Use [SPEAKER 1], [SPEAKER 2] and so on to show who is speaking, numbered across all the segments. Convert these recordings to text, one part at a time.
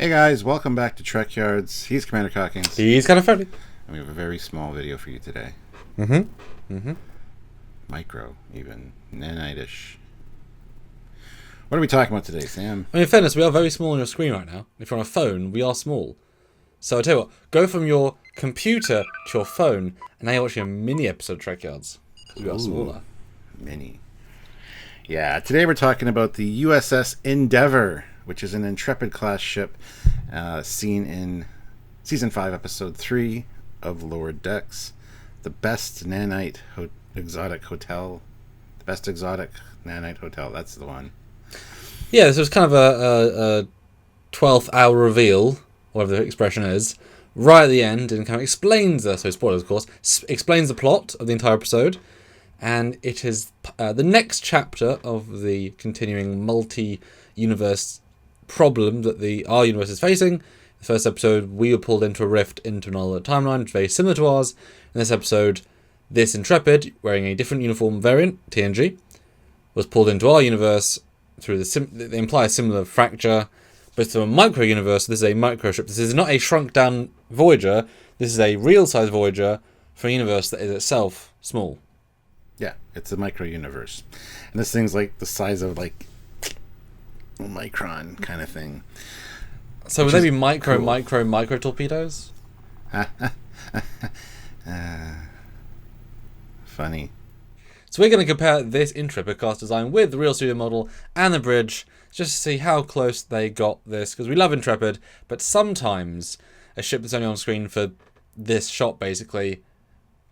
[SPEAKER 1] Hey guys, welcome back to Trekyards. He's Commander Cockings.
[SPEAKER 2] He's kind of funny.
[SPEAKER 1] And we have a very small video for you today. Micro, even. Nanite-ish. What are we talking about today, Sam?
[SPEAKER 2] I mean, in fairness, we are very small on your screen right now. If you're on a phone, we are small. So I tell you what, go from your computer to your phone, and now you're watching a mini episode of Trekyards. Because we are smaller.
[SPEAKER 1] Mini. Yeah, today we're talking about the USS Endeavor, which is an Intrepid class ship seen in Season 5, Episode 3 of Lower Decks. The best nanite exotic hotel. The best exotic nanite hotel. That's the one.
[SPEAKER 2] Yeah, this was kind of a 12th hour reveal, whatever the expression is, right at the end, and kind of explains, so spoilers of course, explains the plot of the entire episode. And it is the next chapter of the continuing multi-universe problem that our universe is facing. The first episode, we were pulled into a rift into another timeline, which is very similar to ours. In this episode, this Intrepid, wearing a different uniform variant, TNG, was pulled into our universe through they imply a similar fracture, but through a micro-universe. This is a micro-ship. This is not a shrunk-down Voyager. This is a real-size Voyager for a universe that is itself small.
[SPEAKER 1] Yeah, it's a micro-universe. And this thing's like the size of like a micron kind of thing.
[SPEAKER 2] So would they be micro torpedoes?
[SPEAKER 1] Funny.
[SPEAKER 2] So we're going to compare this Intrepid class design with the real studio model and the bridge, just to see how close they got this. Because we love Intrepid, but sometimes a ship that's only on screen for this shot, basically,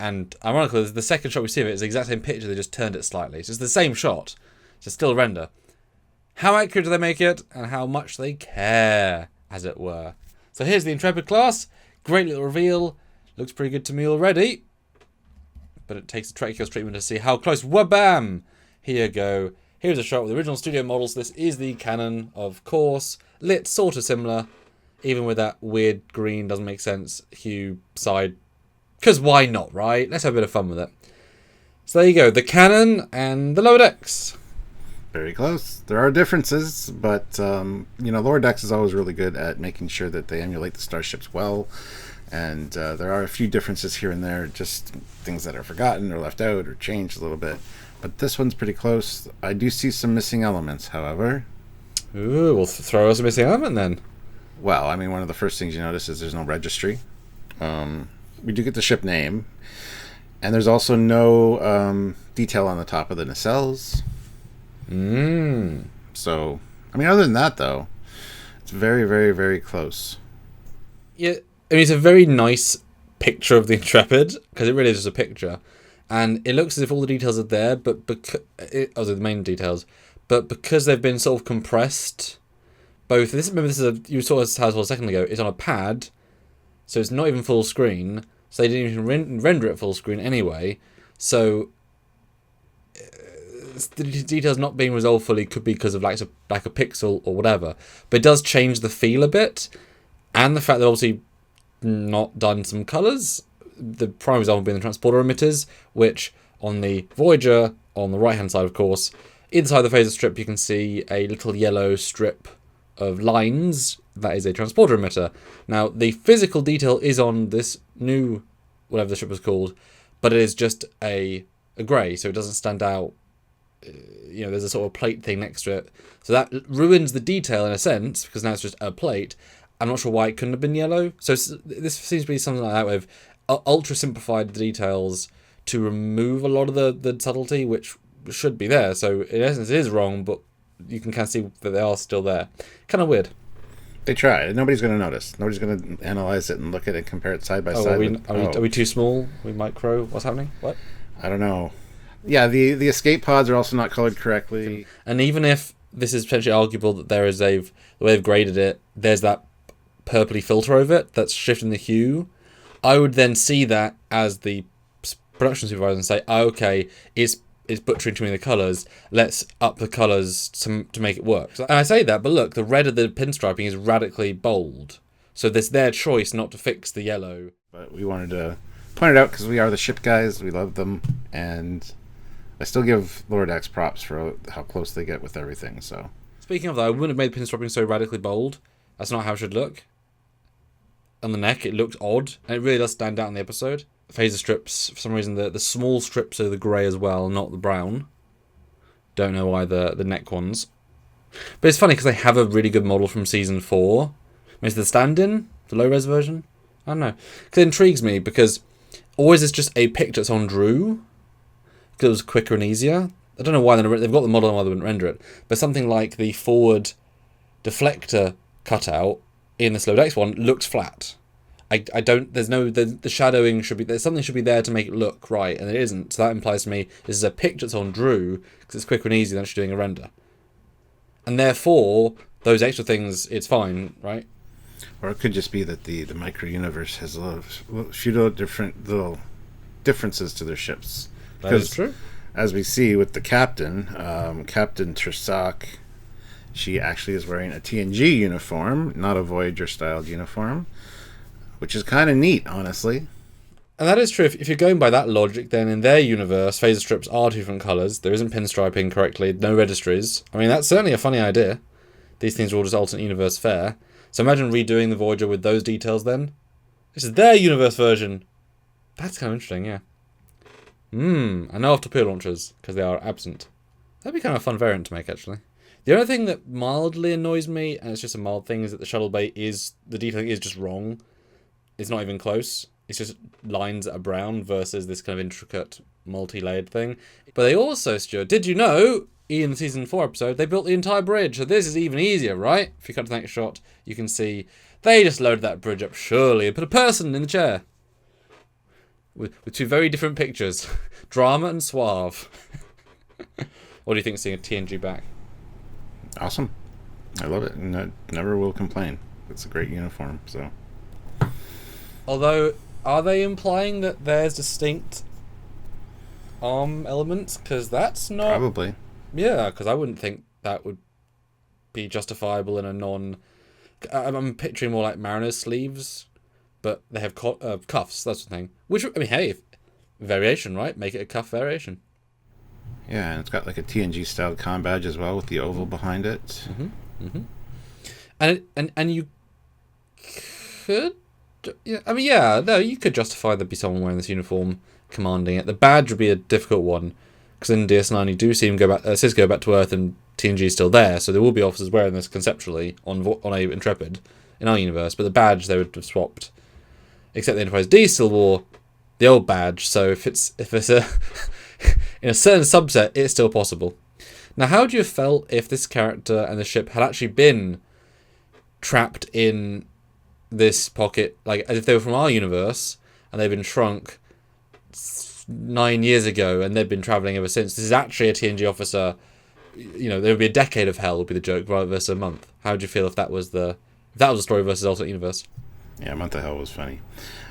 [SPEAKER 2] and ironically, the second shot we see of it is the exact same picture, they just turned it slightly. So it's the same shot, it's still a render. How accurate do they make it, and how much they care, as it were. So here's the Intrepid class. Great little reveal. Looks pretty good to me already. But it takes the Trekyards treatment to see how close. Wabam! Here you go. Here's a shot with the original studio models. This is the canon, of course. Lit sort of similar, even with that weird green, doesn't make sense, hue side. Because why not, right? Let's have a bit of fun with it. So there you go, the canon and the lower decks.
[SPEAKER 1] Very close. There are differences, but Lower Decks is always really good at making sure that they emulate the starships well. And there are a few differences here and there, just things that are forgotten or left out or changed a little bit. But this one's pretty close. I do see some missing elements, however.
[SPEAKER 2] Ooh, we'll throw us a missing element then.
[SPEAKER 1] Well, I mean, one of the first things you notice is there's no registry. We do get the ship name. And there's also no detail on the top of the nacelles. So, I mean, other than that, though, it's very, very, very close.
[SPEAKER 2] Yeah, I mean, it's a very nice picture of the Intrepid, because it really is just a picture. And it looks as if all the details are there, but the main details, but because they've been sort of compressed, both, you saw this how it was a second ago, it's on a pad, so it's not even full screen, so they didn't even render it full screen anyway, so the details not being resolved fully could be because of like a pixel or whatever, but it does change the feel a bit, and the fact they've obviously not done some colours. The prime example being the transporter emitters, which on the Voyager, on the right hand side of course, either side of the phaser strip you can see a little yellow strip of lines. That is a transporter emitter. Now the physical detail is on this new, whatever the strip was called, but it is just a grey, so it doesn't stand out. There's a sort of plate thing next to it, so that ruins the detail in a sense, because now it's just a plate. I'm not sure why it couldn't have been yellow. So this seems to be something like that, with ultra simplified the details to remove a lot of the subtlety, which should be there. So in essence it is wrong, but you can kind of see that they are still there. Kind of weird. They
[SPEAKER 1] try. Nobody's going to notice. Nobody's going to analyze it and look at it and compare it side by side.
[SPEAKER 2] Are we too small? Are we micro? What's happening? What?
[SPEAKER 1] I don't know. Yeah, the escape pods are also not colored correctly.
[SPEAKER 2] And even if this is potentially arguable that there is the way they've graded it, there's that purpley filter over it that's shifting the hue, I would then see that as the production supervisor and say, okay, it's butchering too many of the colours, let's up the colours to make it work. And I say that, but look, the red of the pinstriping is radically bold. So there's their choice not to fix the yellow.
[SPEAKER 1] But we wanted to point it out because we are the ship guys, we love them, and I still give Lower Decks props for how close they get with everything. So
[SPEAKER 2] speaking of that, I wouldn't have made the pinstriping so radically bold, That's not how it should look. On the neck, it looks odd, and it really does stand out in the episode. Phaser strips, for some reason, the small strips are the grey as well, not the brown. Don't know why the neck ones. But it's funny because they have a really good model from season 4. Maybe the stand-in, the low-res version. I don't know. Because it intrigues me because always it's just a picture that's on drew. Because it was quicker and easier. I don't know why they've got the model and why they wouldn't render it. But something like the forward deflector cutout in the Slow Dex one looked flat. I don't. There's no. The shadowing should be. There's something should be there to make it look right, and it isn't. So that implies to me this is a picture that's on drew because it's quicker and easier than actually doing a render. And therefore, those extra things, it's fine, right?
[SPEAKER 1] Or it could just be that the micro universe has a few little differences to their ships.
[SPEAKER 2] That is true.
[SPEAKER 1] As we see with the captain, Captain Trekyards, she actually is wearing a TNG uniform, not a Voyager-styled uniform, which is kind of neat, honestly.
[SPEAKER 2] And that is true. If you're going by that logic, then in their universe, phaser strips are different colours. There isn't pinstriping correctly, no registries. I mean, that's certainly a funny idea. These things are all just alternate universe fare. So imagine redoing the Voyager with those details then. This is their universe version. That's kind of interesting, yeah. I know of torpedo launchers, because they are absent. That'd be kind of a fun variant to make, actually. The only thing that mildly annoys me, and it's just a mild thing, is that the shuttle bay the detailing is just wrong. It's not even close. It's just lines that are brown versus this kind of intricate, multi-layered thing. But they also, Stuart, did you know, in the season 4 episode, they built the entire bridge. So this is even easier, right? If you cut to the next shot, you can see they just loaded that bridge up, surely, and put a person in the chair. With two very different pictures. Drama and suave. What do you think of seeing a TNG back?
[SPEAKER 1] Awesome. I love it. And I never will complain. It's a great uniform, so...
[SPEAKER 2] Although, are they implying that there's distinct arm elements? Because that's not...
[SPEAKER 1] Probably.
[SPEAKER 2] Yeah, because I wouldn't think that would be justifiable in a non... I'm picturing more like mariner's sleeves, but they have cuffs, that's the thing. Which, I mean, hey, variation, right? Make it a cuff variation.
[SPEAKER 1] Yeah, and it's got like a TNG-style comm badge as well with the oval behind it.
[SPEAKER 2] And you could... Yeah, I mean, yeah, no, you could justify there'd be someone wearing this uniform commanding it. The badge would be a difficult one, because in DS9 you do see him go back to Earth and TNG is still there, so there will be officers wearing this conceptually on a Intrepid in our universe, but the badge they would have swapped. Except the Enterprise D still wore the old badge, so if it's a in a certain subset, it's still possible. Now, how would you have felt if this character and the ship had actually been trapped in this pocket, like as if they were from our universe and they've been shrunk 9 years ago and they've been travelling ever since? This is actually a TNG officer. You know, there would be a decade of hell would be the joke, rather versus a month. How would you feel if that was the story versus alternate universe?
[SPEAKER 1] Yeah, a month of hell was funny.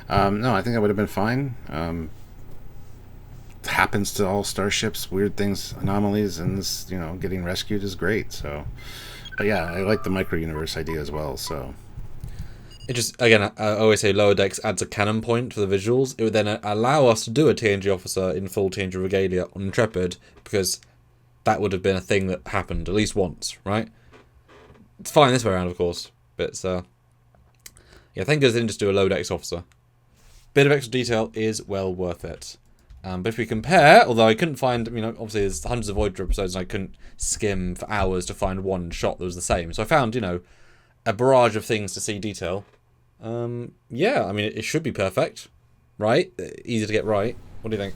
[SPEAKER 1] No, I think that would have been fine. It happens to all starships, weird things, anomalies, and this, getting rescued is great. So, but yeah, I like the micro universe idea as well. So.
[SPEAKER 2] It just, again, I always say Lower Decks adds a canon point for the visuals. It would then allow us to do a TNG officer in full TNG regalia on Intrepid, because that would have been a thing that happened at least once, right? It's fine this way around, of course, but it's, yeah, thank goodness they didn't just do a Lower Decks officer. Bit of extra detail is well worth it. But if we compare, although I couldn't find, obviously there's hundreds of Voyager episodes and I couldn't skim for hours to find one shot that was the same. So I found, a barrage of things to see detail. Yeah, it should be perfect, right? Easy to get right. What do you think?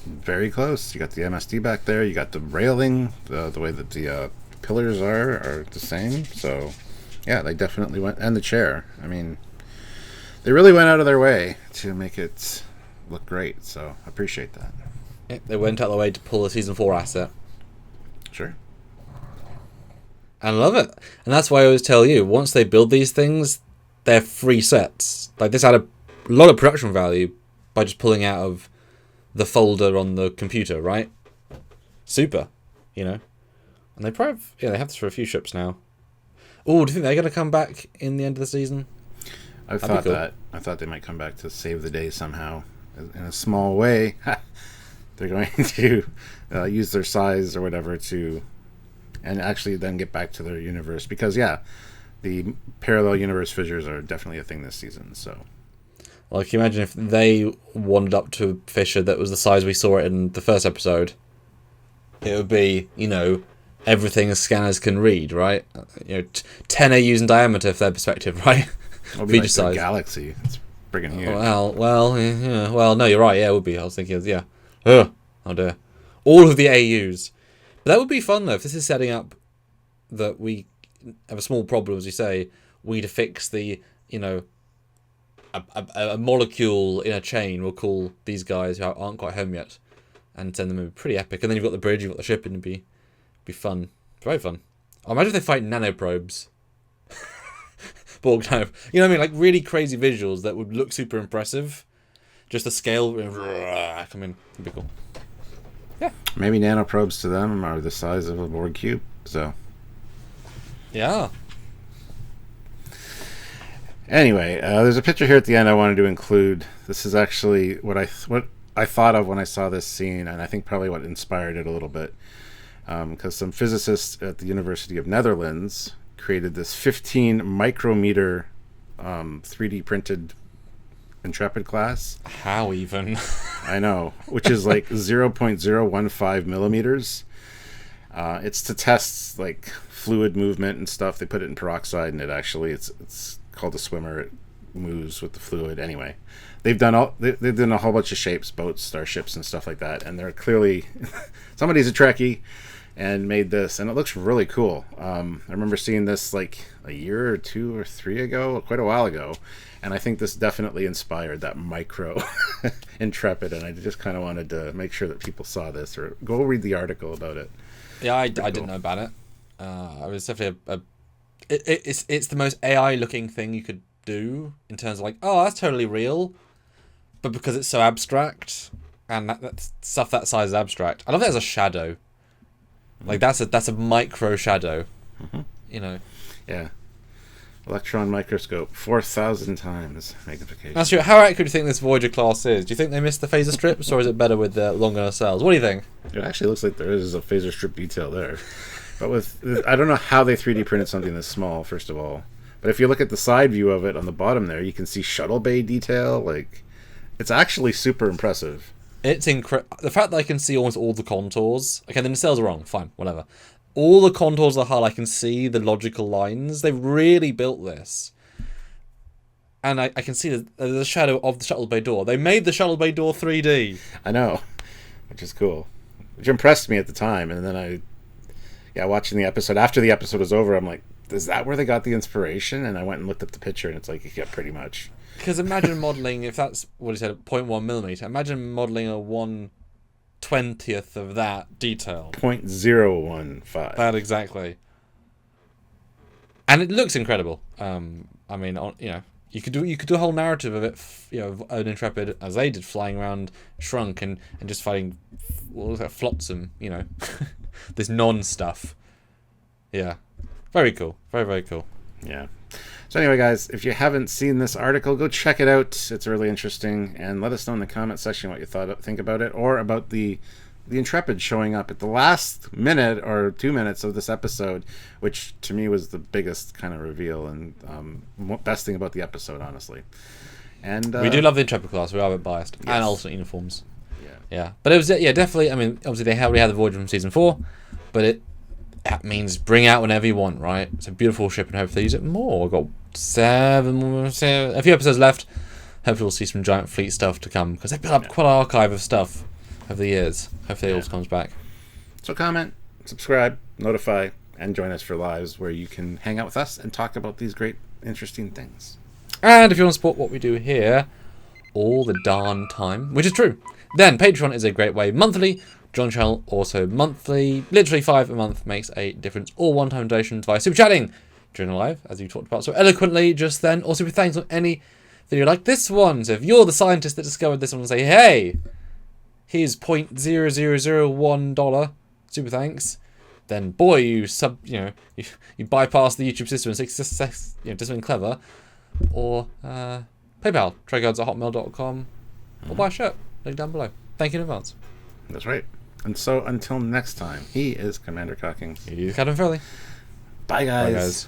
[SPEAKER 1] Very close. You got the MSD back there. You got the railing. The way that the pillars are the same. So, yeah, they definitely went. And the chair. They really went out of their way to make it look great. So, I appreciate that.
[SPEAKER 2] Yeah, they went out of the way to pull a Season 4 asset.
[SPEAKER 1] Sure.
[SPEAKER 2] And I love it. And that's why I always tell you, once they build these things, they're free sets. Like, this had a lot of production value by just pulling out of the folder on the computer, right? Super, And they probably they have this for a few ships now. Oh, do you think they're going to come back in the end of the season?
[SPEAKER 1] I thought they might come back to save the day somehow. In a small way. They're going to use their size or whatever to... and actually then get back to their universe. Because, the parallel universe fissures are definitely a thing this season. So,
[SPEAKER 2] like, imagine if they wandered up to a fissure that was the size we saw it in the first episode. It would be, everything as scanners can read, right? 10 AUs in diameter for their perspective, right?
[SPEAKER 1] It'll be like the galaxy. It's friggin' huge.
[SPEAKER 2] Well, no, you're right. Yeah, it would be. I was thinking, yeah. Oh dear. All of the AUs. But that would be fun, though, if this is setting up that we have a small problem, as you say, we need to fix the, a molecule in a chain. We'll call these guys who aren't quite home yet and send them in. Pretty epic. And then you've got the bridge, you've got the ship, and it'd be fun. Very fun. Imagine if they fight nanoprobes. Borg nano. You know what I mean? Like really crazy visuals that would look super impressive. Just the scale. Come in. It'd be cool. Yeah.
[SPEAKER 1] Maybe nanoprobes to them are the size of a Borg cube. So.
[SPEAKER 2] Yeah.
[SPEAKER 1] Anyway, there's a picture here at the end I wanted to include. This is actually what I thought of when I saw this scene, and I think probably what inspired it a little bit. Because some physicists at the University of Netherlands created this 15 micrometer 3D printed Intrepid class.
[SPEAKER 2] How even?
[SPEAKER 1] I know, which is like 0.015 millimeters. It's to test like fluid movement and stuff. They put it in peroxide, and it's called a swimmer. It moves with the fluid. Anyway, they've done a whole bunch of shapes, boats, starships, and stuff like that. And they're clearly somebody's a Trekkie and made this, and it looks really cool. I remember seeing this like a year or 2 or 3 ago, quite a while ago, and I think this definitely inspired that micro Intrepid, and I just kind of wanted to make sure that people saw this or go read the article about it.
[SPEAKER 2] Yeah, I didn't know about it. It was definitely it's the most AI looking thing you could do in terms of like, oh, that's totally real, but because it's so abstract and that stuff that size is abstract. I love that as a shadow. Like that's a micro shadow.
[SPEAKER 1] Mm-hmm. Yeah. Electron microscope, 4,000 times magnification.
[SPEAKER 2] That's true. How accurate do you think this Voyager class is? Do you think they missed the phaser strips, or is it better with the longer nacelles? What do you think?
[SPEAKER 1] It actually looks like there is a phaser strip detail there. But I don't know how they 3D printed something this small, first of all. But if you look at the side view of it on the bottom there, you can see shuttle bay detail. Like, it's actually super impressive.
[SPEAKER 2] It's incredible. The fact that I can see almost all the contours. Okay, the nacelles are wrong. Fine, whatever. All the contours of the hull, I can see the logical lines. They've really built this. And I can see the shadow of the shuttle bay door. They made the shuttle bay door 3D.
[SPEAKER 1] I know, which is cool. Which impressed me at the time. And then watching the episode, after the episode was over, I'm like, is that where they got the inspiration? And I went and looked up the picture, and it's like, yeah, pretty much.
[SPEAKER 2] Because imagine modelling, if that's what he said, 0.1 millimeter. Imagine modelling a 1/20th of that detail.
[SPEAKER 1] 0.015.
[SPEAKER 2] That exactly. And it looks incredible. I mean, you could do a whole narrative of it. Of an Intrepid as they did, flying around shrunk and just fighting what looks like flotsam. This non-stuff. Yeah, very cool. Very, very cool.
[SPEAKER 1] Yeah. So anyway, guys, if you haven't seen this article, go check it out. It's really interesting, and let us know in the comment section what you think about it, or about the Intrepid showing up at the last minute or 2 minutes of this episode, which to me was the biggest kind of reveal and best thing about the episode, honestly. And
[SPEAKER 2] we do love the Intrepid class. We are a bit biased,
[SPEAKER 1] yes.
[SPEAKER 2] And alternate uniforms. Yeah, but it was definitely. I mean, obviously they already had the Voyager from season 4, but that means bring out whenever you want, right? It's a beautiful ship, and hopefully they use it more. We've got a few episodes left. Hopefully we'll see some giant fleet stuff to come, because they've built up quite an archive of stuff over the years. Hopefully it all comes back.
[SPEAKER 1] So comment, subscribe, notify, and join us for lives where you can hang out with us and talk about these great, interesting things.
[SPEAKER 2] And if you want to support what we do here all the darn time, which is true, then Patreon is a great way. Monthly, John Channel also monthly. Literally $5 a month makes a difference. Or one-time donations via super chatting during the live, as you talked about so eloquently just then. Also, with thanks on any video like this one. So if you're the scientist that discovered this one and say, hey, here's $0.0001 super thanks, then boy, you bypass the YouTube system and do something clever. Or PayPal, trekyards@hotmail.com, or buy a shirt, link down below. Thank you in advance.
[SPEAKER 1] That's right. And so until next time, he is Commander Cocking.
[SPEAKER 2] He is Captain Foley.
[SPEAKER 1] Bye, guys.
[SPEAKER 2] Bye, guys.